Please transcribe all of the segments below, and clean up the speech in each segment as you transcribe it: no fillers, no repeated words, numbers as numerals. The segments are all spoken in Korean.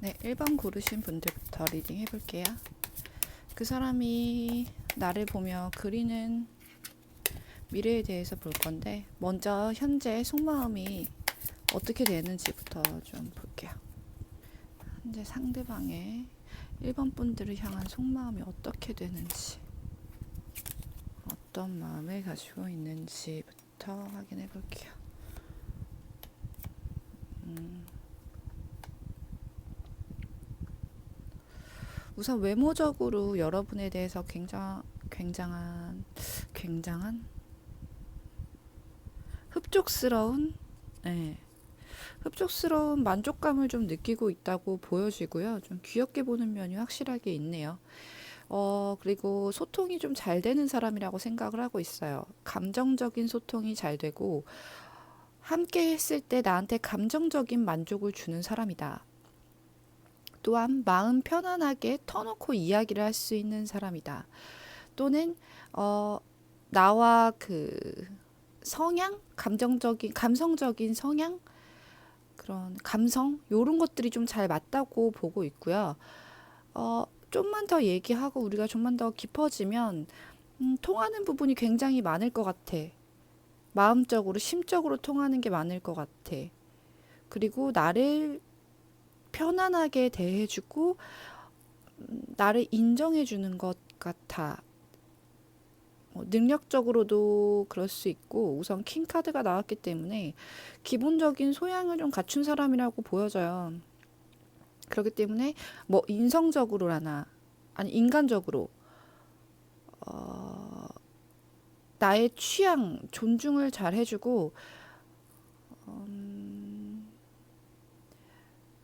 네, 1번 고르신 분들부터 리딩 해볼게요. 그 사람이 나를 보며 그리는 미래에 대해서 볼 건데, 먼저 현재 속마음이 어떻게 되는지부터 좀 볼게요. 현재 상대방의 1번 분들을 향한 속마음이 어떻게 되는지, 어떤 마음을 가지고 있는지부터 확인해 볼게요. 우선 외모적으로 여러분에 대해서 굉장한 흡족스러운, 네, 흡족스러운 만족감을 좀 느끼고 있다고 보여지고요. 좀 귀엽게 보는 면이 확실하게 있네요. 그리고 소통이 좀 잘 되는 사람이라고 생각을 하고 있어요. 감정적인 소통이 잘 되고, 함께 했을 때 나한테 감정적인 만족을 주는 사람이다. 또한 마음 편안하게 터놓고 이야기를 할 수 있는 사람이다. 또는, 어, 나와 그 성향? 감성적인 성향? 그런 감성? 요런 것들이 좀 잘 맞다고 보고 있고요. 좀만 더 얘기하고 우리가 좀만 더 깊어지면, 통하는 부분이 굉장히 많을 것 같아. 마음적으로, 심적으로 통하는 게 많을 것 같아. 그리고 나를 편안하게 대해주고, 나를 인정해주는 것 같아. 능력적으로도 그럴 수 있고, 우선 킹카드가 나왔기 때문에 기본적인 소양을 좀 갖춘 사람이라고 보여져요. 그렇기 때문에 뭐 인성적으로라나 아니 인간적으로 나의 취향 존중을 잘 해주고,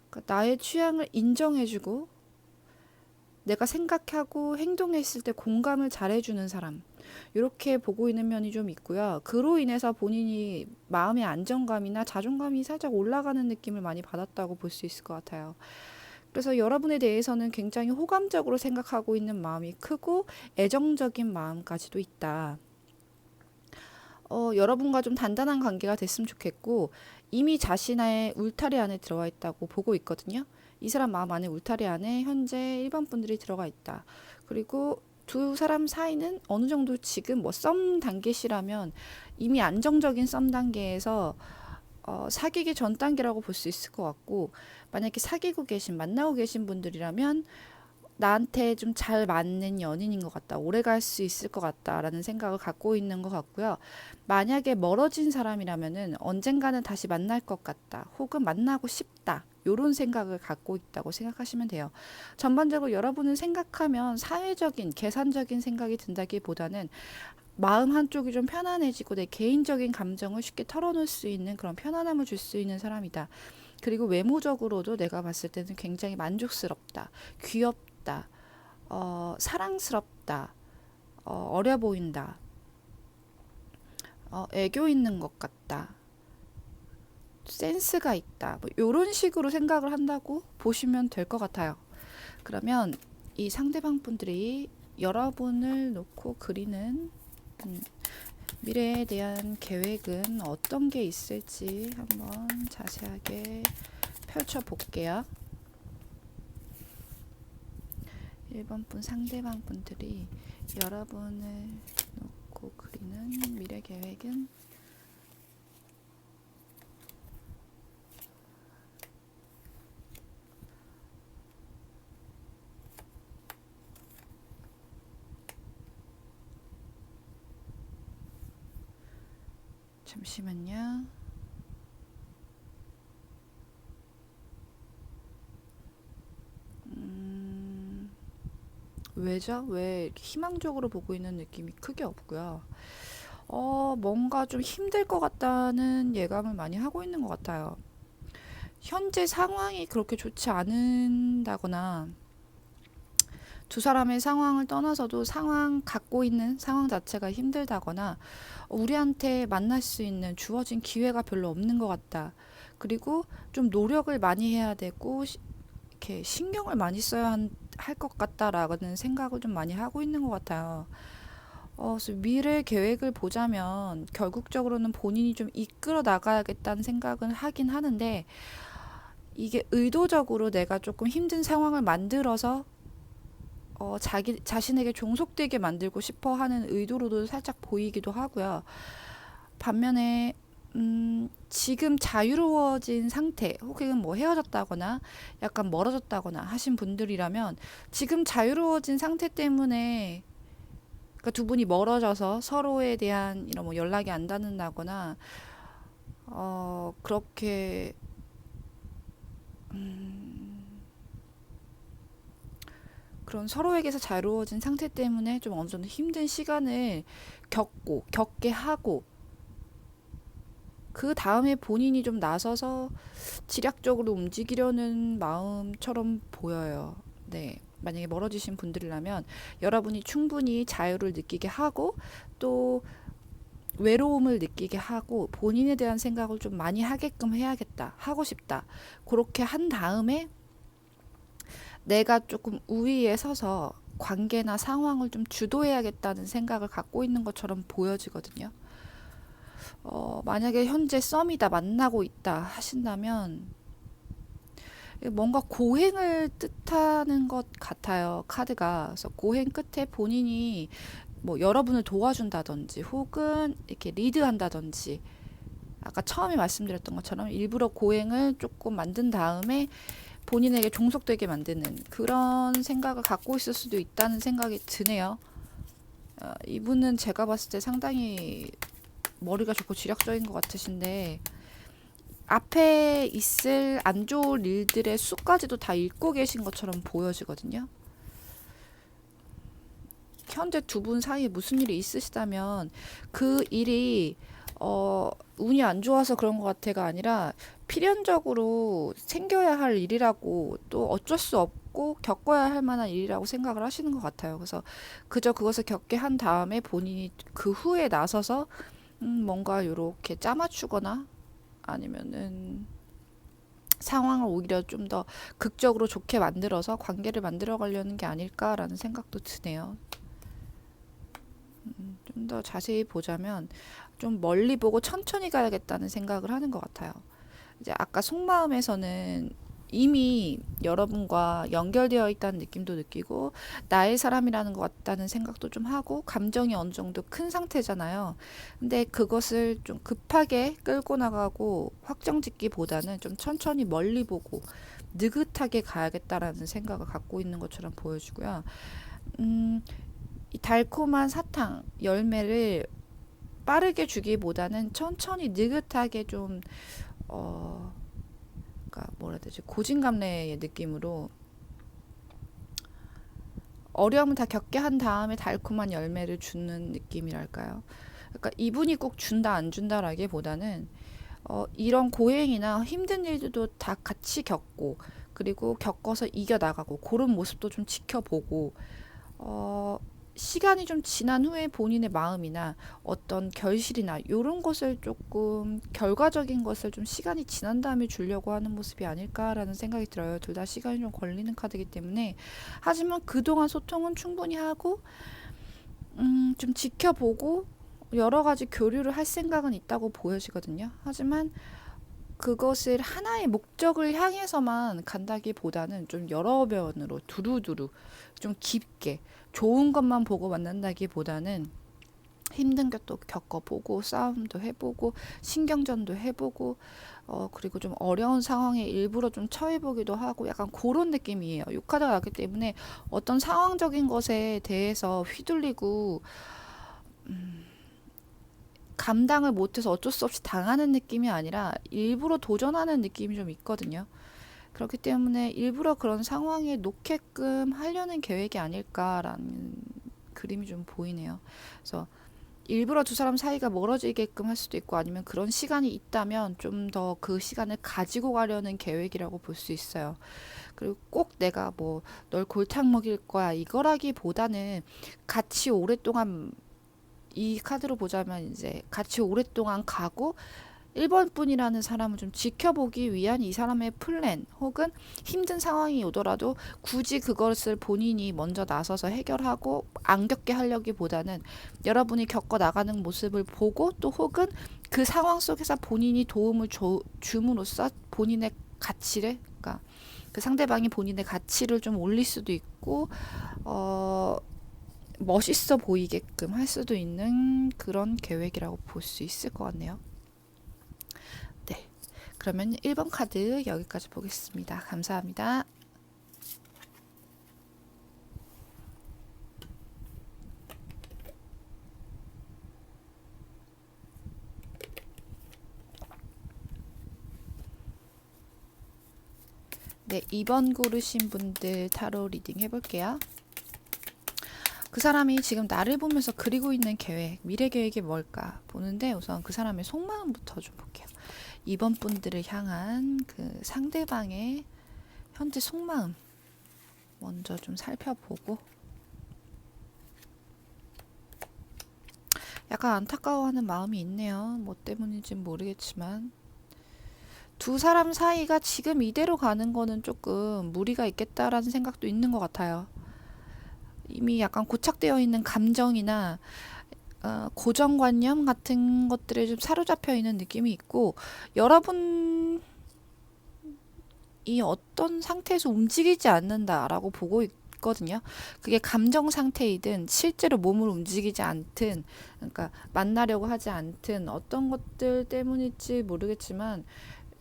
그러니까 나의 취향을 인정해주고 내가 생각하고 행동했을 때 공감을 잘 해주는 사람, 이렇게 보고 있는 면이 좀 있고요. 그로 인해서 본인이 마음의 안정감이나 자존감이 살짝 올라가는 느낌을 많이 받았다고 볼 수 있을 것 같아요. 그래서 여러분에 대해서는 굉장히 호감적으로 생각하고 있는 마음이 크고 애정적인 마음까지도 있다. 여러분과 좀 단단한 관계가 됐으면 좋겠고, 이미 자신의 울타리 안에 들어와 있다고 보고 있거든요. 이 사람 마음 안에 울타리 안에 현재 1번 분들이 들어가 있다. 그리고 두 사람 사이는 어느 정도 지금 뭐 썸 단계시라면 이미 안정적인 썸 단계에서 사귀기 전 단계라고 볼 수 있을 것 같고, 만약에 만나고 계신 분들이라면 나한테 좀 잘 맞는 연인인 것 같다. 오래 갈 수 있을 것 같다라는 생각을 갖고 있는 것 같고요. 만약에 멀어진 사람이라면은 언젠가는 다시 만날 것 같다. 혹은 만나고 싶다. 요런 생각을 갖고 있다고 생각하시면 돼요. 전반적으로 여러분은 생각하면 사회적인, 계산적인 생각이 든다기보다는 마음 한쪽이 좀 편안해지고 내 개인적인 감정을 쉽게 털어놓을 수 있는 그런 편안함을 줄 수 있는 사람이다. 그리고 외모적으로도 내가 봤을 때는 굉장히 만족스럽다. 귀엽다. 사랑스럽다. 어려 보인다. 애교 있는 것 같다. 센스가 있다. 뭐 이런 식으로 생각을 한다고 보시면 될 것 같아요. 그러면 이 상대방 분들이 여러분을 놓고 그리는 미래에 대한 계획은 어떤 게 있을지 한번 자세하게 펼쳐볼게요. 1번 분 상대방 분들이 여러분을 놓고 그리는 미래 계획은 잠시만요. 왜죠? 왜 이렇게 희망적으로 보고 있는 느낌이 크게 없고요. 뭔가 좀 힘들 것 같다는 예감을 많이 하고 있는 것 같아요. 현재 상황이 그렇게 좋지 않은다거나 두 사람의 상황을 떠나서도 갖고 있는 상황 자체가 힘들다거나 우리한테 만날 수 있는 주어진 기회가 별로 없는 것 같다. 그리고 좀 노력을 많이 해야 되고 이렇게 신경을 많이 써야 할 것 같다라는 생각을 좀 많이 하고 있는 것 같아요. 그래서 미래 계획을 보자면 결국적으로는 본인이 좀 이끌어 나가야겠다는 생각은 하긴 하는데 이게 의도적으로 내가 조금 힘든 상황을 만들어서 자기 자신에게 종속되게 만들고 싶어 하는 의도로도 살짝 보이기도 하고요. 반면에 지금 자유로워진 상태 혹은 뭐 헤어졌다거나 약간 멀어졌다거나 하신 분들이라면 지금 자유로워진 상태 때문에 그러니까 두 분이 멀어져서 서로에 대한 이런 뭐 연락이 안 닿는다거나 그렇게 그런 서로에게서 자유로워진 상태 때문에 좀 어느 정도 힘든 시간을 겪게 하고 그 다음에 본인이 좀 나서서 지략적으로 움직이려는 마음처럼 보여요. 네. 만약에 멀어지신 분들이라면 여러분이 충분히 자유를 느끼게 하고 또 외로움을 느끼게 하고 본인에 대한 생각을 좀 많이 하게끔 해야겠다. 하고 싶다. 그렇게 한 다음에 내가 조금 우위에 서서 관계나 상황을 좀 주도해야겠다는 생각을 갖고 있는 것처럼 보여지거든요. 만약에 현재 썸이다, 만나고 있다 하신다면 뭔가 고행을 뜻하는 것 같아요, 카드가. 그래서 고행 끝에 본인이 뭐 여러분을 도와준다든지 혹은 이렇게 리드한다든지 아까 처음에 말씀드렸던 것처럼 일부러 고행을 조금 만든 다음에 본인에게 종속되게 만드는 그런 생각을 갖고 있을 수도 있다는 생각이 드네요. 이분은 제가 봤을 때 상당히 머리가 좋고 지략적인 것 같으신데 앞에 있을 안 좋을 일들의 수까지도 다 읽고 계신 것처럼 보여지거든요. 현재 두 분 사이에 무슨 일이 있으시다면 그 일이 운이 안 좋아서 그런 것 같아가 아니라 필연적으로 생겨야 할 일이라고 또 어쩔 수 없고 겪어야 할 만한 일이라고 생각을 하시는 것 같아요. 그래서 그저 그것을 겪게 한 다음에 본인이 그 후에 나서서 뭔가 요렇게 짜맞추거나 아니면은 상황을 오히려 좀 더 극적으로 좋게 만들어서 관계를 만들어 가려는 게 아닐까라는 생각도 드네요. 좀 더 자세히 보자면 좀 멀리 보고 천천히 가야겠다는 생각을 하는 것 같아요. 이제 아까 속마음에서는 이미 여러분과 연결되어 있다는 느낌도 느끼고 나의 사람이라는 것 같다는 생각도 좀 하고 감정이 어느 정도 큰 상태잖아요. 근데 그것을 좀 급하게 끌고 나가고 확정짓기보다는 좀 천천히 멀리 보고 느긋하게 가야겠다라는 생각을 갖고 있는 것처럼 보여지고요. 음, 이 달콤한 사탕 열매를 빠르게 주기보다는 천천히 느긋하게 좀 어, 그러니까 뭐라 해야 되지? 고진감래의 느낌으로 어려움을 다 겪게 한 다음에 달콤한 열매를 주는 느낌이랄까요? 그러니까 이분이 꼭 준다 안 준다라기보다는 이런 고행이나 힘든 일들도 다 같이 겪고 그리고 겪어서 이겨나가고 그런 모습도 좀 지켜보고 어, 시간이 좀 지난 후에 본인의 마음이나 어떤 결실이나 이런 것을 조금 결과적인 것을 좀 시간이 지난 다음에 주려고 하는 모습이 아닐까라는 생각이 들어요. 둘 다 시간이 좀 걸리는 카드이기 때문에 하지만 그동안 소통은 충분히 하고 좀 지켜보고 여러 가지 교류를 할 생각은 있다고 보여지거든요. 하지만 그것을 하나의 목적을 향해서만 간다기보다는 좀 여러 변으로 두루두루 좀 깊게 좋은 것만 보고 만난다기보다는 힘든 것도 겪어보고 싸움도 해보고 신경전도 해보고 그리고 좀 어려운 상황에 일부러 좀 처해보기도 하고 약간 그런 느낌이에요. 6카드가 났기 때문에 어떤 상황적인 것에 대해서 휘둘리고 감당을 못해서 어쩔 수 없이 당하는 느낌이 아니라 일부러 도전하는 느낌이 좀 있거든요. 그렇기 때문에 일부러 그런 상황에 놓게끔 하려는 계획이 아닐까라는 그림이 좀 보이네요. 그래서 일부러 두 사람 사이가 멀어지게끔 할 수도 있고 아니면 그런 시간이 있다면 좀 더 그 시간을 가지고 가려는 계획이라고 볼 수 있어요. 그리고 꼭 내가 뭐 널 골탕 먹일 거야 이거라기보다는 같이 오랫동안 이 카드로 보자면 이제 같이 오랫동안 가고 1번 분이라는 사람을 좀 지켜보기 위한 이 사람의 플랜 혹은 힘든 상황이 오더라도 굳이 그것을 본인이 먼저 나서서 해결하고 안 겪게 하려기보다는 여러분이 겪어 나가는 모습을 보고 또 혹은 그 상황 속에서 본인이 도움을 줌으로써 본인의 가치를, 그러니까 그 상대방이 본인의 가치를 좀 올릴 수도 있고, 멋있어 보이게끔 할 수도 있는 그런 계획이라고 볼 수 있을 것 같네요. 네. 그러면 1번 카드 여기까지 보겠습니다. 감사합니다. 네, 2번 고르신 분들 타로 리딩 해볼게요. 그 사람이 지금 나를 보면서 그리고 있는 계획, 미래 계획이 뭘까 보는데 우선 그 사람의 속마음부터 좀 볼게요. 2번 분들을 향한 그 상대방의 현재 속마음 먼저 좀 살펴보고, 약간 안타까워하는 마음이 있네요. 뭐 때문인지는 모르겠지만 두 사람 사이가 지금 이대로 가는 거는 조금 무리가 있겠다라는 생각도 있는 것 같아요. 이미 약간 고착되어 있는 감정이나 고정관념 같은 것들에 좀 사로잡혀 있는 느낌이 있고, 여러분이 어떤 상태에서 움직이지 않는다라고 보고 있거든요. 그게 감정 상태이든 실제로 몸을 움직이지 않든, 그러니까 만나려고 하지 않든 어떤 것들 때문일지 모르겠지만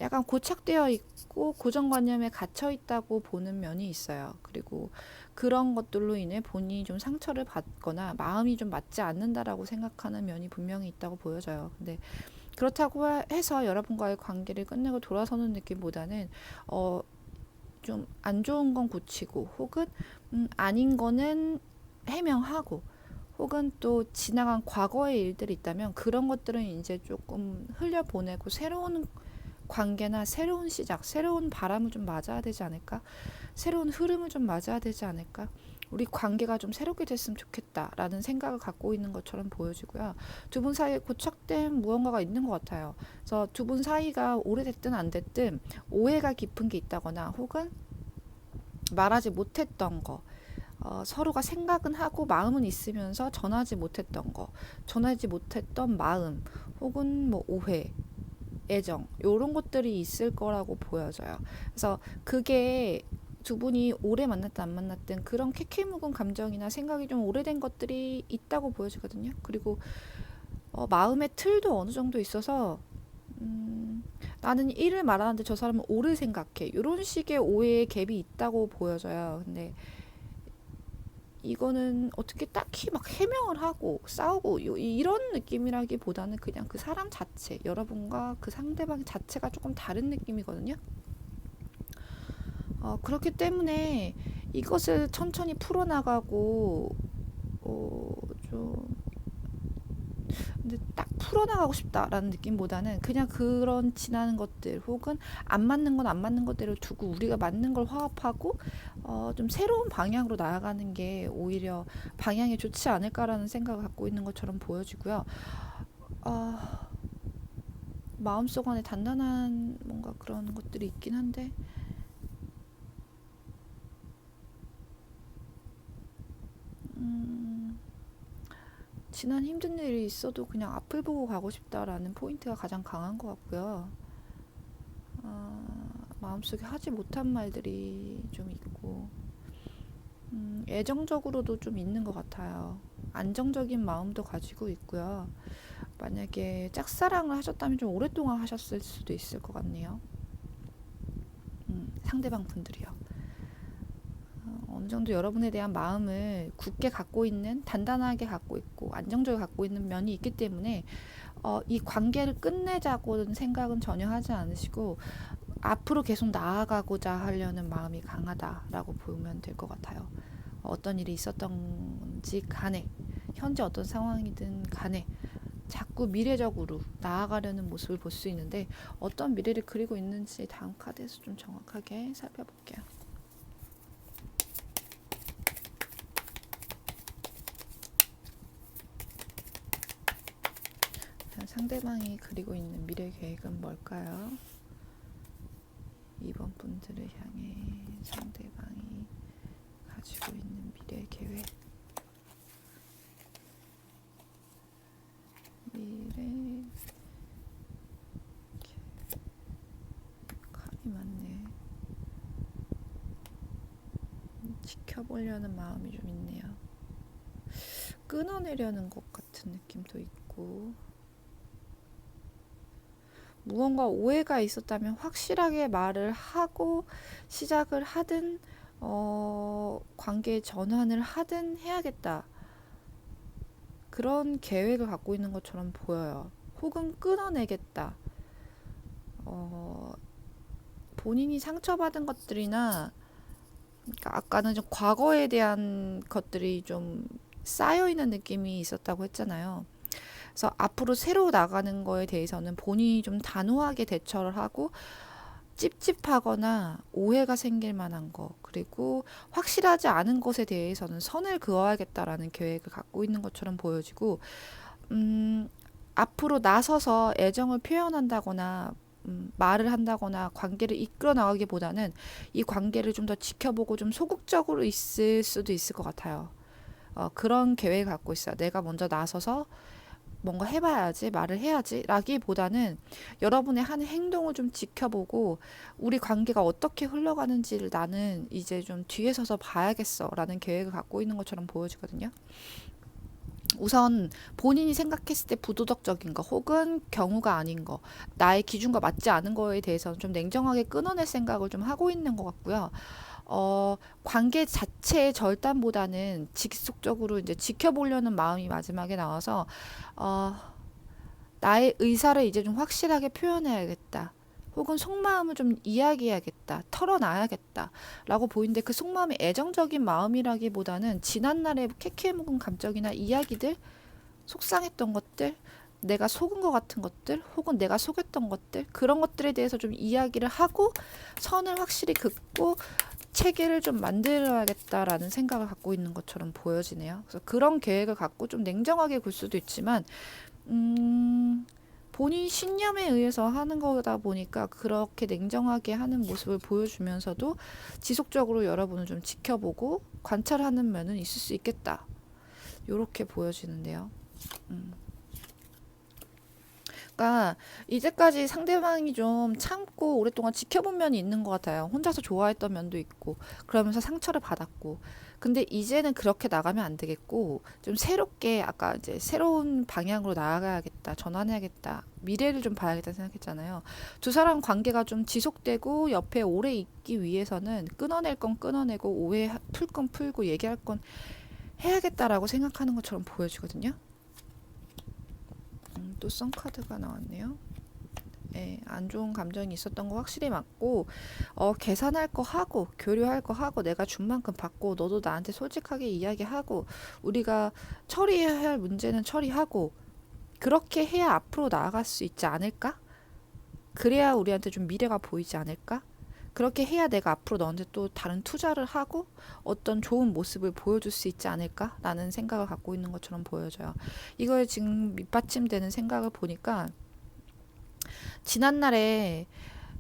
약간 고착되어 있고 고정관념에 갇혀 있다고 보는 면이 있어요. 그리고 그런 것들로 인해 본인이 좀 상처를 받거나 마음이 좀 맞지 않는다라고 생각하는 면이 분명히 있다고 보여져요. 근데 그렇다고 해서 여러분과의 관계를 끝내고 돌아서는 느낌보다는 좀 안 좋은 건 고치고, 혹은 아닌 거는 해명하고, 혹은 또 지나간 과거의 일들이 있다면 그런 것들은 이제 조금 흘려보내고 새로운 관계나 새로운 시작, 새로운 바람을 좀 맞아야 되지 않을까? 새로운 흐름을 좀 맞아야 되지 않을까? 우리 관계가 좀 새롭게 됐으면 좋겠다라는 생각을 갖고 있는 것처럼 보여지고요. 두 분 사이에 고착된 무언가가 있는 것 같아요. 그래서 두 분 사이가 오래됐든 안 됐든 오해가 깊은 게 있다거나, 혹은 말하지 못했던 거, 서로가 생각은 하고 마음은 있으면서 전하지 못했던 거, 전하지 못했던 마음, 혹은 뭐 오해, 애정, 요런 것들이 있을 거라고 보여져요. 그래서 그게 두 분이 오래 만났든 안 만났든 그런 캐캐묵은 감정이나 생각이 좀 오래된 것들이 있다고 보여지거든요. 그리고 마음의 틀도 어느 정도 있어서, 나는 1을 말하는데 저 사람은 5를 생각해, 이런 식의 오해의 갭이 있다고 보여져요. 근데 이거는 어떻게 딱히 막 해명을 하고 싸우고 이런 느낌이라기보다는 그냥 그 사람 자체, 여러분과 그 상대방 자체가 조금 다른 느낌이거든요. 그렇기 때문에 이것을 천천히 풀어나가고, 좀 근데 딱 풀어나가고 싶다라는 느낌보다는 그냥 그런 지나는 것들, 혹은 안 맞는 건 안 맞는 것대로 두고 우리가 맞는 걸 화합하고, 좀 새로운 방향으로 나아가는 게 오히려 방향이 좋지 않을까라는 생각을 갖고 있는 것처럼 보여지고요. 어, 마음속 안에 단단한 뭔가 그런 것들이 있긴 한데, 음, 지난 힘든 일이 있어도 그냥 앞을 보고 가고 싶다라는 포인트가 가장 강한 것 같고요. 마음속에 하지 못한 말들이 좀 있고, 애정적으로도 좀 있는 것 같아요. 안정적인 마음도 가지고 있고요. 만약에 짝사랑을 하셨다면 좀 오랫동안 하셨을 수도 있을 것 같네요. 상대방 분들이요. 어느 정도 여러분에 대한 마음을 굳게 갖고 있는, 단단하게 갖고 있고 안정적으로 갖고 있는 면이 있기 때문에 이 관계를 끝내자고는 생각은 전혀 하지 않으시고 앞으로 계속 나아가고자 하려는 마음이 강하다라고 보면 될 것 같아요. 어떤 일이 있었던지 간에, 현재 어떤 상황이든 간에 자꾸 미래적으로 나아가려는 모습을 볼 수 있는데, 어떤 미래를 그리고 있는지 다음 카드에서 좀 정확하게 살펴볼게요. 상대방이 그리고 있는 미래 계획은 뭘까요? 2번 분들을 향해 상대방이 가지고 있는 미래 계획. 미래 칼이 많네. 지켜보려는 마음이 좀 있네요. 끊어내려는 것 같은 느낌도 있고, 무언가 오해가 있었다면 확실하게 말을 하고 시작을 하든, 관계 전환을 하든 해야겠다. 그런 계획을 갖고 있는 것처럼 보여요. 혹은 끊어내겠다. 어, 본인이 상처받은 것들이나, 그러니까 아까는 좀 과거에 대한 것들이 좀 쌓여있는 느낌이 있었다고 했잖아요. 그래서 앞으로 새로 나가는 거에 대해서는 본인이 좀 단호하게 대처를 하고 찝찝하거나 오해가 생길 만한 거, 그리고 확실하지 않은 것에 대해서는 선을 그어야겠다라는 계획을 갖고 있는 것처럼 보여지고, 음, 앞으로 나서서 애정을 표현한다거나 말을 한다거나 관계를 이끌어 나가기보다는 이 관계를 좀 더 지켜보고 좀 소극적으로 있을 수도 있을 것 같아요. 그런 계획을 갖고 있어요. 내가 먼저 나서서 뭔가 해봐야지, 말을 해야지, 라기보다는 여러분의 하는 행동을 좀 지켜보고 우리 관계가 어떻게 흘러가는지를 나는 이제 좀 뒤에 서서 봐야겠어, 라는 계획을 갖고 있는 것처럼 보여지거든요. 우선 본인이 생각했을 때 부도덕적인 거 혹은 경우가 아닌 거, 나의 기준과 맞지 않은 거에 대해서는 좀 냉정하게 끊어낼 생각을 좀 하고 있는 것 같고요. 관계 자체의 절단보다는 지속적으로 이제 지켜보려는 마음이 마지막에 나와서, 어, 나의 의사를 이제 좀 확실하게 표현해야겠다. 혹은 속마음을 좀 이야기해야겠다. 털어놔야겠다. 라고 보이는데, 그 속마음이 애정적인 마음이라기보다는 지난날의 캐캐 묵은 감정이나 이야기들, 속상했던 것들, 내가 속은 것 같은 것들, 혹은 내가 속였던 것들, 그런 것들에 대해서 좀 이야기를 하고 선을 확실히 긋고 체계를 좀 만들어야겠다라는 생각을 갖고 있는 것처럼 보여지네요. 그래서 그런 계획을 갖고 좀 냉정하게 굴 수도 있지만, 음, 본인 신념에 의해서 하는 거다 보니까 그렇게 냉정하게 하는 모습을 보여주면서도 지속적으로 여러분을 좀 지켜보고 관찰하는 면은 있을 수 있겠다. 요렇게 보여지는데요. 음. 그러니까 이제까지 상대방이 좀 참고 오랫동안 지켜본 면이 있는 것 같아요. 혼자서 좋아했던 면도 있고, 그러면서 상처를 받았고. 근데 이제는 그렇게 나가면 안 되겠고, 좀 새롭게, 아까 이제 새로운 방향으로 나아가야겠다, 전환해야겠다, 미래를 좀 봐야겠다 생각했잖아요. 두 사람 관계가 좀 지속되고 옆에 오래 있기 위해서는 끊어낼 건 끊어내고, 오해 풀 건 풀고, 얘기할 건 해야겠다라고 생각하는 것처럼 보여지거든요. 또 썬카드가 나왔네요. 예, 안 좋은 감정이 있었던 거 확실히 맞고, 계산할 거 하고, 교류할 거 하고, 내가 준 만큼 받고, 너도 나한테 솔직하게 이야기하고, 우리가 처리해야 할 문제는 처리하고, 그렇게 해야 앞으로 나아갈 수 있지 않을까? 그래야 우리한테 좀 미래가 보이지 않을까? 그렇게 해야 내가 앞으로 너한테 또 다른 투자를 하고 어떤 좋은 모습을 보여줄 수 있지 않을까? 라는 생각을 갖고 있는 것처럼 보여져요. 이거에 지금 밑받침되는 생각을 보니까 지난날에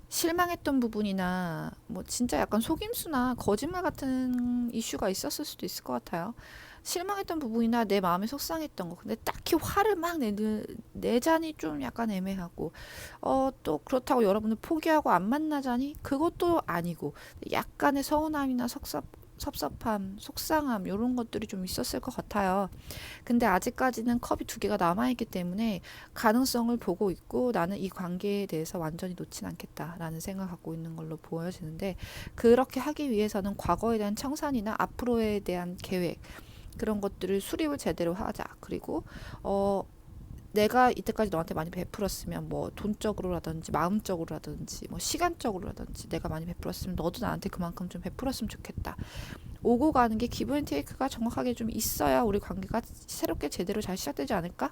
실망했던 부분이나 뭐 진짜 약간 속임수나 거짓말 같은 이슈가 있었을 수도 있을 것 같아요. 실망했던 부분이나 내 마음에 속상했던 거. 근데 딱히 화를 막 내자니 좀 약간 애매하고, 또 그렇다고 여러분을 포기하고 안 만나자니 그것도 아니고, 약간의 서운함이나 섭섭함, 속상함, 이런 것들이 좀 있었을 것 같아요. 근데 아직까지는 컵이 두 개가 남아있기 때문에 가능성을 보고 있고, 나는 이 관계에 대해서 완전히 놓진 않겠다라는 생각을 갖고 있는 걸로 보여지는데, 그렇게 하기 위해서는 과거에 대한 청산이나 앞으로에 대한 계획, 그런 것들을 수립을 제대로 하자. 그리고 내가 이때까지 너한테 많이 베풀었으면 뭐 돈적으로라든지 마음적으로라든지 뭐 시간적으로라든지 내가 많이 베풀었으면 너도 나한테 그만큼 좀 베풀었으면 좋겠다. 오고 가는 게 기브 앤 테이크가 정확하게 좀 있어야 우리 관계가 새롭게 제대로 잘 시작되지 않을까?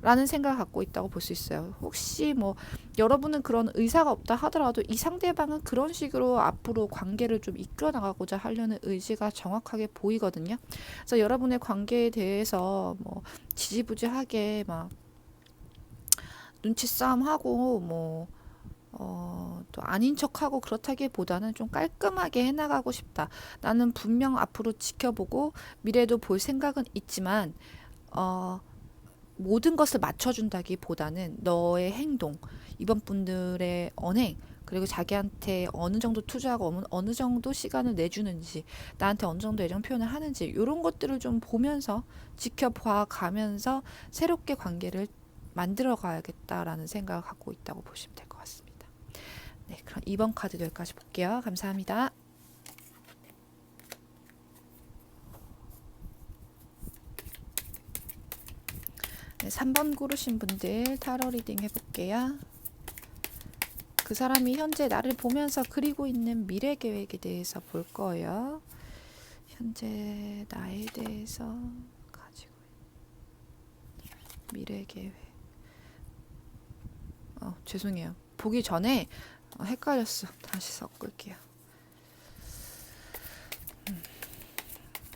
라는 생각을 갖고 있다고 볼 수 있어요. 혹시 뭐 여러분은 그런 의사가 없다 하더라도 이 상대방은 그런 식으로 앞으로 관계를 좀 이끌어 나가고자 하려는 의지가 정확하게 보이거든요. 그래서 여러분의 관계에 대해서 뭐 지지부진하게 막 눈치 싸움하고 뭐 또 아닌 척하고 그렇다기보다는 좀 깔끔하게 해나가고 싶다. 나는 분명 앞으로 지켜보고 미래도 볼 생각은 있지만 어, 모든 것을 맞춰준다기보다는 너의 행동, 이번 분들의 언행, 그리고 자기한테 어느 정도 투자하고 어느 정도 시간을 내주는지, 나한테 어느 정도 애정 표현을 하는지, 이런 것들을 좀 보면서 지켜봐 가면서 새롭게 관계를 만들어 가야겠다라는 생각을 갖고 있다고 보시면 될 것 같습니다. 네, 그럼 2번 카드도 여기까지 볼게요. 감사합니다. 네, 3번 고르신 분들 타로 리딩 해볼게요. 그 사람이 현재 나를 보면서 그리고 있는 미래 계획에 대해서 볼 거예요. 현재 나에 대해서 가지고 있는 미래 계획. 죄송해요. 보기 전에 헷갈렸어. 다시 섞을게요.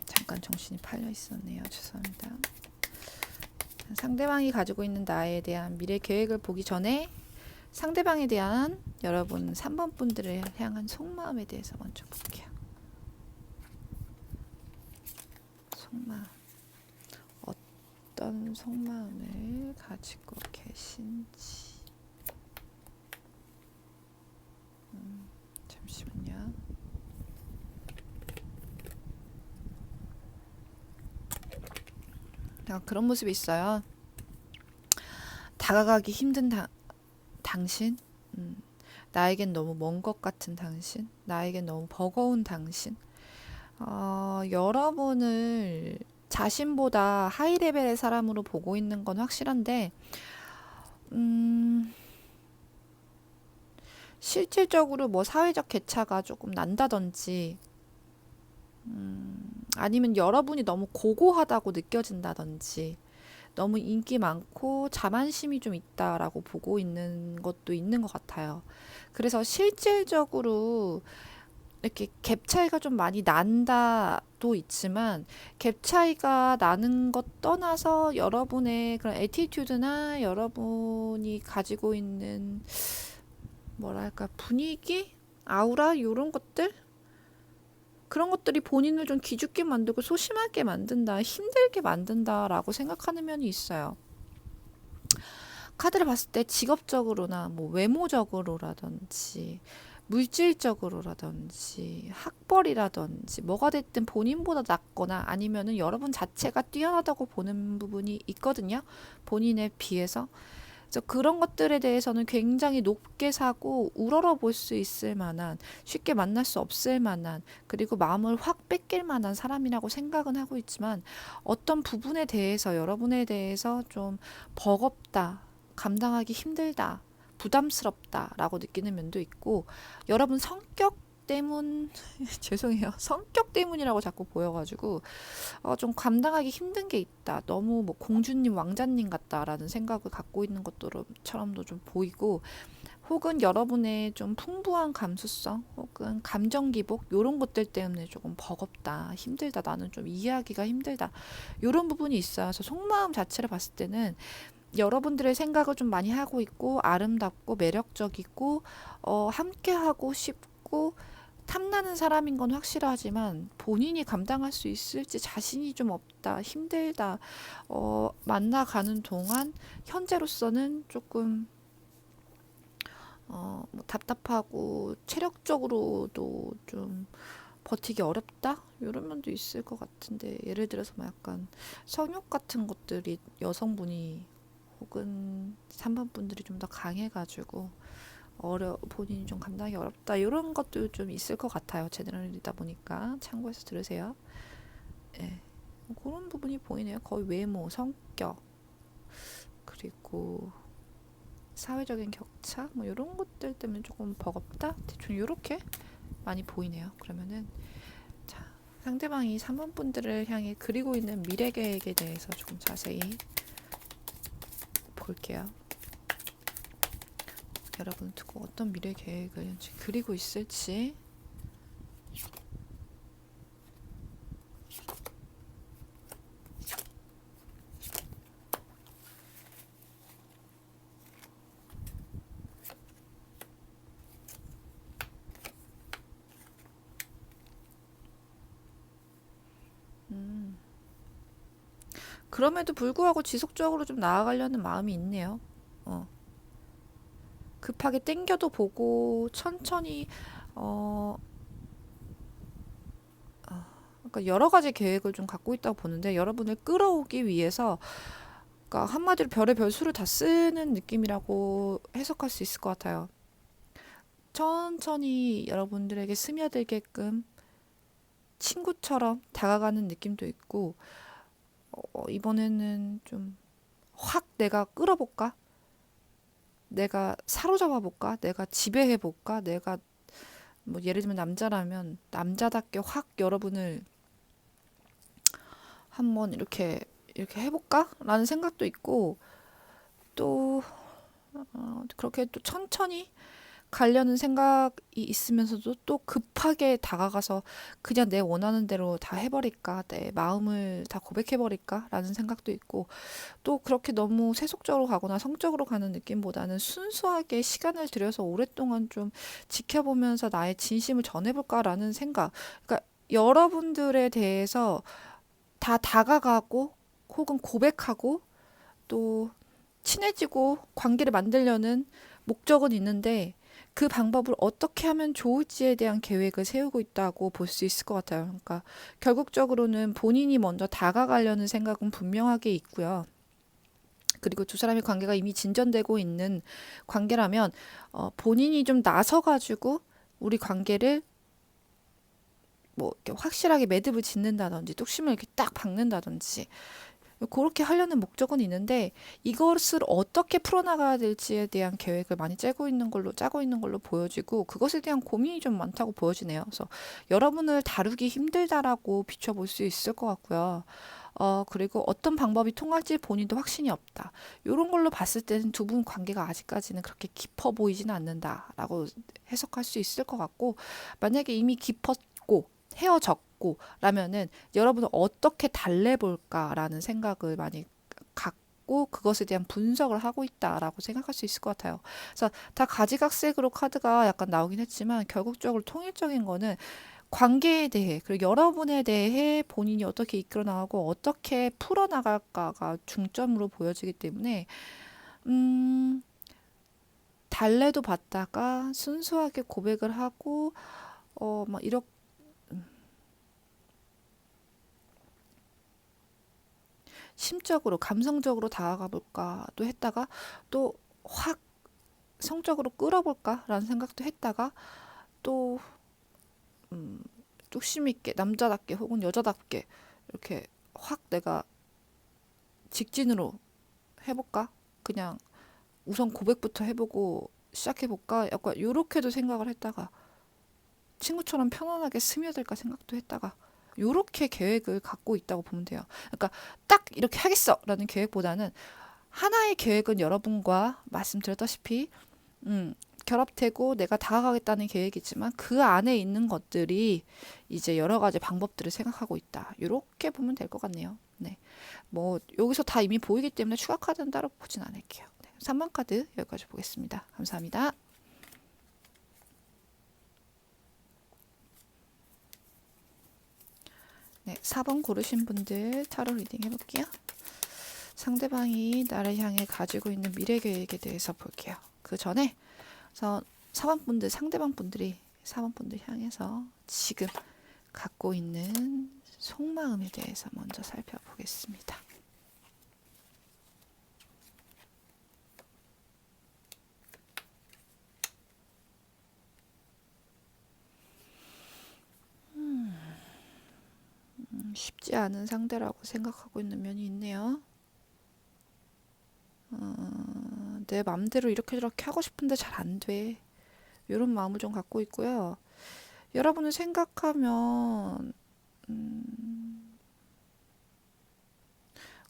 잠깐 정신이 팔려 있었네요. 죄송합니다. 상대방이 가지고 있는 나에 대한 미래 계획을 보기 전에 상대방에 대한 여러분 3번 분들을 향한 속마음에 대해서 먼저 볼게요. 속마음. 어떤 속마음을 가지고 계신지. 잠시만요. 그런 모습이 있어요. 다가가기 힘든 당신, 나에겐 너무 먼 것 같은 당신, 나에겐 너무 버거운 당신. 여러분을 자신보다 하이 레벨의 사람으로 보고 있는 건 확실한데, 실질적으로 뭐 사회적 격차가 조금 난다든지, 아니면 여러분이 너무 고고하다고 느껴진다든지, 너무 인기 많고 자만심이 좀 있다라고 보고 있는 것도 있는 것 같아요. 그래서 실질적으로 이렇게 갭 차이가 좀 많이 난다도 있지만, 갭 차이가 나는 것 떠나서 여러분의 그런 애티튜드나 여러분이 가지고 있는 뭐랄까 분위기, 아우라 이런 것들, 그런 것들이 본인을 좀 기죽게 만들고 소심하게 만든다, 힘들게 만든다라고 생각하는 면이 있어요. 카드를 봤을 때 직업적으로나 뭐 외모적으로라든지 물질적으로라든지 학벌이라든지 뭐가 됐든 본인보다 낫거나 아니면은 여러분 자체가 뛰어나다고 보는 부분이 있거든요. 본인에 비해서. 그래서 그런 것들에 대해서는 굉장히 높게 사고 우러러 볼 수 있을 만한, 쉽게 만날 수 없을 만한, 그리고 마음을 확 뺏길 만한 사람이라고 생각은 하고 있지만, 어떤 부분에 대해서 여러분에 대해서 좀 버겁다, 감당하기 힘들다, 부담스럽다라고 느끼는 면도 있고, 여러분 성격 때문 죄송해요. 성격 때문이라고 자꾸 보여가지고 좀 감당하기 힘든 게 있다. 너무 뭐 공주님, 왕자님 같다라는 생각을 갖고 있는 것처럼도 좀 보이고, 혹은 여러분의 좀 풍부한 감수성, 혹은 감정 기복 이런 것들 때문에 조금 버겁다, 힘들다, 나는 좀 이해하기가 힘들다, 이런 부분이 있어요. 그래서 속마음 자체를 봤을 때는 여러분들의 생각을 좀 많이 하고 있고, 아름답고 매력적이고 함께하고 싶고 탐나는 사람인 건 확실하지만, 본인이 감당할 수 있을지 자신이 좀 없다, 힘들다, 만나가는 동안 현재로서는 조금 뭐 답답하고 체력적으로도 좀 버티기 어렵다, 이런 면도 있을 것 같은데, 예를 들어서 뭐 약간 성욕 같은 것들이 여성분이 혹은 3번 분들이 좀 더 강해가지고 본인이 좀 감당하기 어렵다, 이런 것도 좀 있을 것 같아요. 제너럴이다 보니까 참고해서 들으세요. 예. 그런 부분이 보이네요. 거의 외모, 성격, 그리고 사회적인 격차, 뭐 이런 것들 때문에 조금 버겁다, 대충 이렇게 많이 보이네요. 그러면은 자, 상대방이 3번 분들을 향해 그리고 있는 미래 계획에 대해서 조금 자세히 볼게요. 여러분 두고 어떤 미래 계획을 그리고 있을지. 그럼에도 불구하고 지속적으로 좀 나아가려는 마음이 있네요. 급하게 땡겨도 보고 천천히 어 그러니까 여러 가지 계획을 좀 갖고 있다고 보는데 여러분을 끌어오기 위해서 그러니까 한마디로 별의 별 수를 다 쓰는 느낌이라고 해석할 수 있을 것 같아요. 천천히 여러분들에게 스며들게끔 친구처럼 다가가는 느낌도 있고 이번에는 좀 확 내가 끌어볼까? 내가 사로잡아 볼까? 내가 지배해 볼까? 내가 뭐 예를 들면 남자라면 남자답게 확 여러분을 한번 이렇게 해볼까? 라는 생각도 있고 또 그렇게 또 천천히 가려는 생각이 있으면서도 또 급하게 다가가서 그냥 내 원하는 대로 다 해버릴까? 내 마음을 다 고백해버릴까? 라는 생각도 있고 또 그렇게 너무 세속적으로 가거나 성적으로 가는 느낌보다는 순수하게 시간을 들여서 오랫동안 좀 지켜보면서 나의 진심을 전해볼까라는 생각. 그러니까 여러분들에 대해서 다 다가가고 혹은 고백하고 또 친해지고 관계를 만들려는 목적은 있는데 그 방법을 어떻게 하면 좋을지에 대한 계획을 세우고 있다고 볼 수 있을 것 같아요. 그러니까 결국적으로는 본인이 먼저 다가가려는 생각은 분명하게 있고요. 그리고 두 사람의 관계가 이미 진전되고 있는 관계라면 본인이 좀 나서가지고 우리 관계를 뭐 이렇게 확실하게 매듭을 짓는다든지 뚝심을 이렇게 딱 박는다든지 그렇게 하려는 목적은 있는데 이것을 어떻게 풀어나가야 될지에 대한 계획을 많이 짜고 있는 걸로 보여지고 그것에 대한 고민이 좀 많다고 보여지네요. 그래서 여러분을 다루기 힘들다라고 비춰볼 수 있을 것 같고요. 그리고 어떤 방법이 통할지 본인도 확신이 없다. 이런 걸로 봤을 때는 두 분 관계가 아직까지는 그렇게 깊어 보이지는 않는다라고 해석할 수 있을 것 같고 만약에 이미 깊었고 헤어졌고 라면은 여러분은 어떻게 달래볼까라는 생각을 많이 갖고 그것에 대한 분석을 하고 있다라고 생각할 수 있을 것 같아요. 그래서 다 가지각색으로 카드가 약간 나오긴 했지만 결국적으로 통일적인 거는 관계에 대해 그리고 여러분에 대해 본인이 어떻게 이끌어 나가고 어떻게 풀어 나갈까가 중점으로 보여지기 때문에 음, 달래도 받다가 순수하게 고백을 하고 막 이렇게 심적으로 감성적으로 다가가 볼까도 했다가 또 확 성적으로 끌어볼까라는 생각도 했다가 또 뚝심 있게 남자답게 혹은 여자답게 이렇게 확 내가 직진으로 해볼까? 그냥 우선 고백부터 해보고 시작해볼까? 약간 요렇게도 생각을 했다가 친구처럼 편안하게 스며들까 생각도 했다가 요렇게 계획을 갖고 있다고 보면 돼요. 그러니까 딱 이렇게 하겠어라는 계획보다는 하나의 계획은 여러분과 말씀드렸다시피 음, 결합되고 내가 다가가겠다는 계획이지만 그 안에 있는 것들이 이제 여러 가지 방법들을 생각하고 있다. 이렇게 보면 될 것 같네요. 네. 뭐 여기서 다 이미 보이기 때문에 추가 카드는 따로 보진 않을게요. 네. 3번 카드 여기까지 보겠습니다. 감사합니다. 네, 4번 고르신 분들 타로 리딩 해볼게요. 상대방이 나를 향해 가지고 있는 미래 계획에 대해서 볼게요. 그 전에 4번 분들, 상대방 분들이 4번 분들 향해서 지금 갖고 있는 속마음에 대해서 먼저 살펴보겠습니다. 쉽지 않은 상대라고 생각하고 있는 면이 있네요. 내 맘대로 이렇게 저렇게 하고 싶은데 잘 안 돼. 이런 마음을 좀 갖고 있고요. 여러분을 생각하면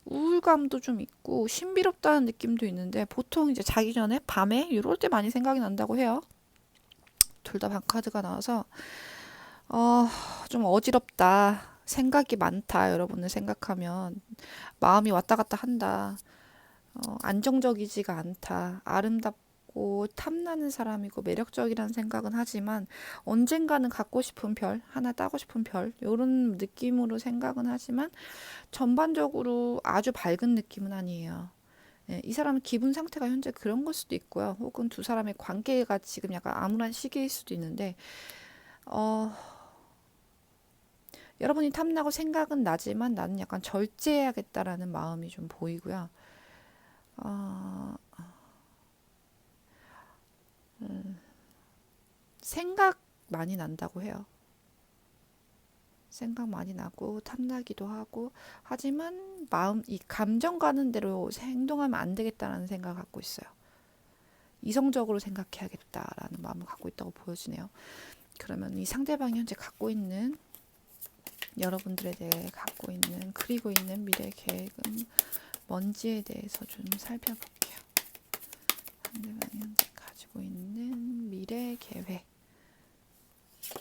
우울감도 좀 있고 신비롭다는 느낌도 있는데 보통 이제 자기 전에 밤에 이럴 때 많이 생각이 난다고 해요. 둘 다 방카드가 나와서 어, 좀 어지럽다. 생각이 많다. 여러분을 생각하면 마음이 왔다 갔다 한다. 안정적이지가 않다. 아름답고 탐나는 사람이고 매력적이라는 생각은 하지만 언젠가는 갖고 싶은 별, 하나 따고 싶은 별, 이런 느낌으로 생각은 하지만 전반적으로 아주 밝은 느낌은 아니에요. 예, 이 사람은 기분 상태가 현재 그런 걸 수도 있고요. 혹은 두 사람의 관계가 지금 약간 암울한 시기일 수도 있는데, 어, 여러분이 탐나고 생각은 나지만 나는 약간 절제해야겠다라는 마음이 좀 보이고요. 어, 생각 많이 난다고 해요. 생각 많이 나고 탐나기도 하고 하지만 마음 이 감정 가는 대로 행동하면 안 되겠다라는 생각을 갖고 있어요. 이성적으로 생각해야겠다라는 마음을 갖고 있다고 보여지네요. 그러면 이 상대방이 현재 갖고 있는 여러분들에 대해 갖고 있는 그리고 있는 미래 계획은 뭔지에 대해서 좀 살펴볼게요. 상대방이 현재 가지고 있는 미래 계획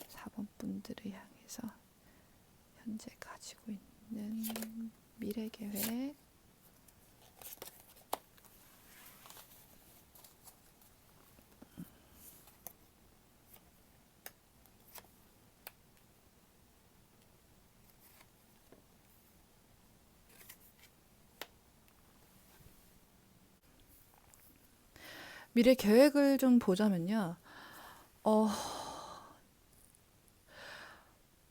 4번 분들을 향해서 현재 가지고 있는 미래 계획 미래 계획을 좀 보자면요. 어,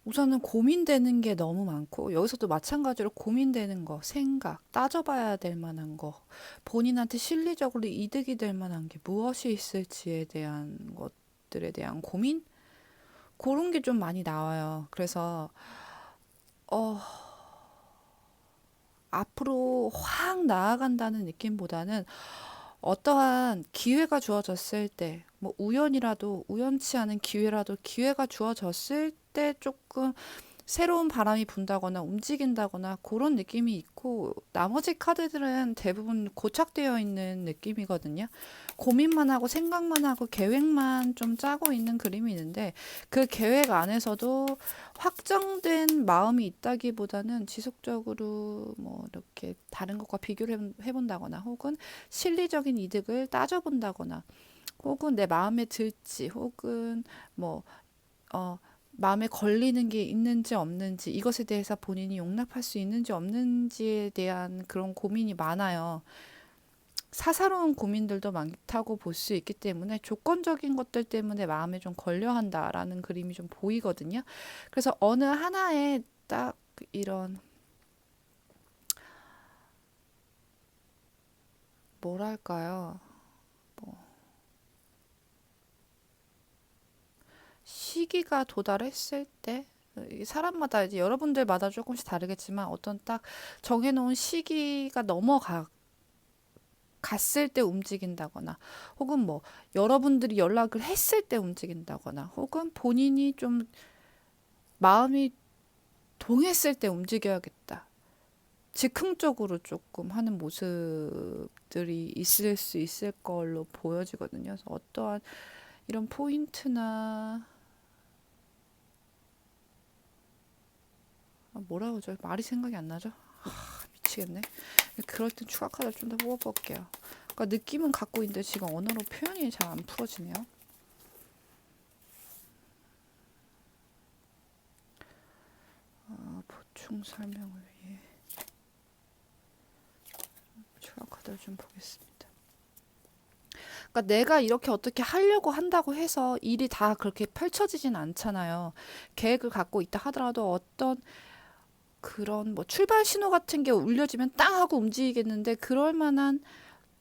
우선은 고민되는 게 너무 많고, 여기서도 마찬가지로 고민되는 거, 생각, 따져봐야 될 만한 거, 본인한테 실리적으로 이득이 될 만한 게 무엇이 있을지에 대한 것들에 대한 고민? 그런 게 좀 많이 나와요. 그래서, 어, 앞으로 확 나아간다는 느낌보다는 어떠한 기회가 주어졌을 때, 뭐 우연이라도, 우연치 않은 기회라도 기회가 주어졌을 때 조금 새로운 바람이 분다거나 움직인다거나 그런 느낌이 있고 나머지 카드들은 대부분 고착되어 있는 느낌이거든요. 고민만 하고 생각만 하고 계획만 좀 짜고 있는 그림이 있는데 그 계획 안에서도 확정된 마음이 있다기보다는 지속적으로 뭐 이렇게 다른 것과 비교를 해본다거나 혹은 실리적인 이득을 따져본다거나 혹은 내 마음에 들지 혹은 뭐 어, 마음에 걸리는 게 있는지 없는지 이것에 대해서 본인이 용납할 수 있는지 없는지에 대한 그런 고민이 많아요. 사사로운 고민들도 많다고 볼 수 있기 때문에 조건적인 것들 때문에 마음에 좀 걸려 한다라는 그림이 좀 보이거든요. 그래서 어느 하나에 딱 이런 뭐랄까요? 뭐 시기가 도달했을 때 사람마다 이제 여러분들마다 조금씩 다르겠지만 어떤 딱 정해놓은 시기가 갔을 때 움직인다거나 혹은 뭐 여러분들이 연락을 했을 때 움직인다거나 혹은 본인이 좀 마음이 동했을 때 움직여야겠다. 즉흥적으로 조금 하는 모습들이 있을 수 있을 걸로 보여지거든요. 그래서 어떠한 이런 포인트나 뭐라고 하죠? 말이 생각이 안 나죠? 미치겠네. 그럴 땐 추가 카드를 좀 더 뽑아볼게요. 그러니까 느낌은 갖고 있는데 지금 언어로 표현이 잘 안 풀어지네요. 보충 설명을 위해 추가 카드를 좀 보겠습니다. 그러니까 내가 이렇게 어떻게 하려고 한다고 해서 일이 다 그렇게 펼쳐지진 않잖아요. 계획을 갖고 있다 하더라도 어떤 그런 뭐 출발 신호 같은 게 울려지면 땅 하고 움직이겠는데 그럴 만한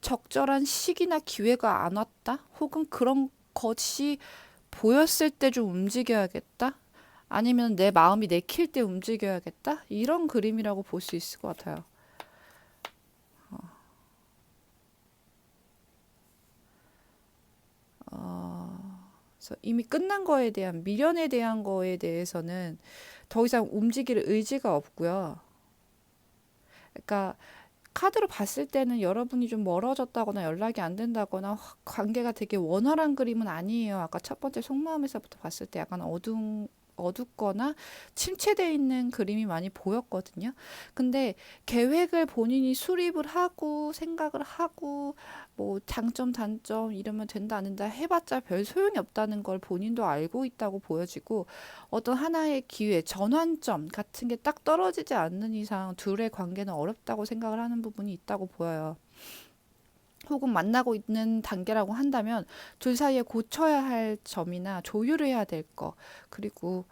적절한 시기나 기회가 안 왔다? 혹은 그런 것이 보였을 때 좀 움직여야겠다? 아니면 내 마음이 내킬 때 움직여야겠다? 이런 그림이라고 볼 수 있을 것 같아요. 그래서 이미 끝난 거에 대한 미련에 대한 거에 대해서는 더 이상 움직일 의지가 없고요. 그러니까 카드로 봤을 때는 여러분이 좀 멀어졌다거나 연락이 안 된다거나 관계가 되게 원활한 그림은 아니에요. 아까 첫 번째 속마음에서부터 봤을 때 약간 어둡거나 침체되어 있는 그림이 많이 보였거든요. 근데 계획을 본인이 수립을 하고 생각을 하고 뭐 장점 단점 이러면 된다 안 된다 해봤자 별 소용이 없다는 걸 본인도 알고 있다고 보여지고 어떤 하나의 기회 전환점 같은 게 딱 떨어지지 않는 이상 둘의 관계는 어렵다고 생각을 하는 부분이 있다고 보여요. 혹은 만나고 있는 단계라고 한다면 둘 사이에 고쳐야 할 점이나 조율을 해야 될 거, 그리고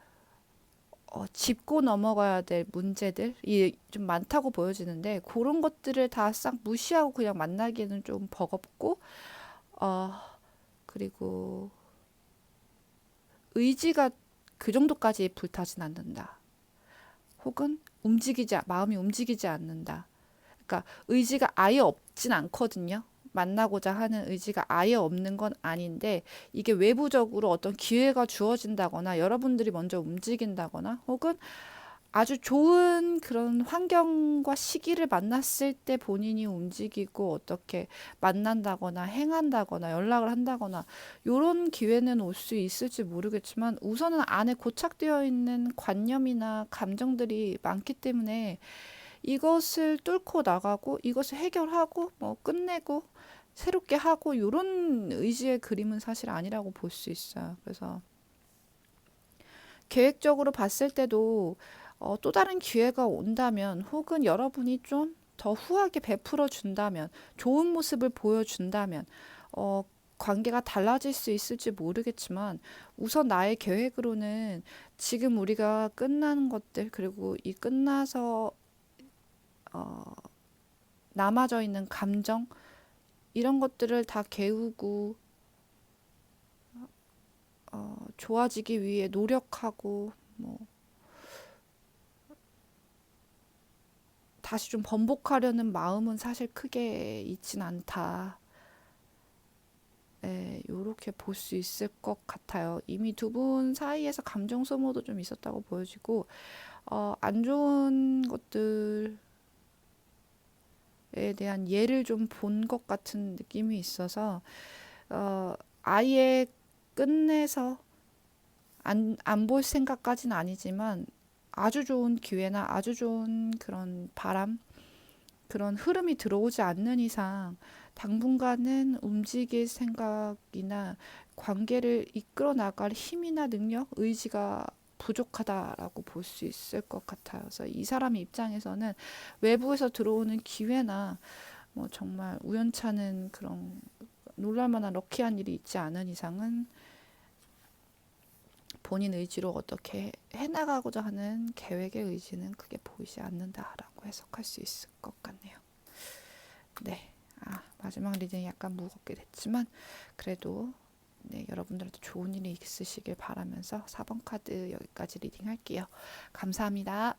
짚고 넘어가야 될 문제들이 좀 많다고 보여지는데 그런 것들을 다 싹 무시하고 그냥 만나기에는 좀 버겁고 어, 그리고 의지가 그 정도까지 불타진 않는다. 혹은 마음이 움직이지 않는다. 그러니까 의지가 아예 없진 않거든요. 만나고자 하는 의지가 아예 없는 건 아닌데 이게 외부적으로 어떤 기회가 주어진다거나 여러분들이 먼저 움직인다거나 혹은 아주 좋은 그런 환경과 시기를 만났을 때 본인이 움직이고 어떻게 만난다거나 행한다거나 연락을 한다거나 요런 기회는 올 수 있을지 모르겠지만 우선은 안에 고착되어 있는 관념이나 감정들이 많기 때문에 이것을 뚫고 나가고 이것을 해결하고 뭐 끝내고 새롭게 하고 요런 의지의 그림은 사실 아니라고 볼 수 있어요. 그래서 계획적으로 봤을 때도 또 다른 기회가 온다면 혹은 여러분이 좀 더 후하게 베풀어 준다면 좋은 모습을 보여준다면 관계가 달라질 수 있을지 모르겠지만 우선 나의 계획으로는 지금 우리가 끝나는 것들 그리고 이 끝나서 어, 남아져 있는 감정 이런 것들을 다 개우고 좋아지기 위해 노력하고 뭐 다시 좀 번복하려는 마음은 사실 크게 있진 않다. 예, 요렇게 볼 수 있을 것 같아요. 이미 두 분 사이에서 감정 소모도 좀 있었다고 보여지고, 안 좋은 것들에 대한 예를 좀 본 것 같은 느낌이 있어서, 아예 끝내서 안 볼 생각까지는 아니지만, 아주 좋은 기회나 아주 좋은 그런 바람, 그런 흐름이 들어오지 않는 이상 당분간은 움직일 생각이나 관계를 이끌어 나갈 힘이나 능력, 의지가 부족하다라고 볼 수 있을 것 같아요. 그래서 이 사람의 입장에서는 외부에서 들어오는 기회나 뭐 정말 우연찮은 그런 놀랄만한 럭키한 일이 있지 않은 이상은 본인 의지로 어떻게 해나가고자 하는 계획의 의지는 크게 보이지 않는다라고 해석할 수 있을 것 같네요. 네. 마지막 리딩이 약간 무겁게 됐지만, 그래도, 네, 여러분들한테 좋은 일이 있으시길 바라면서 4번 카드 여기까지 리딩 할게요. 감사합니다.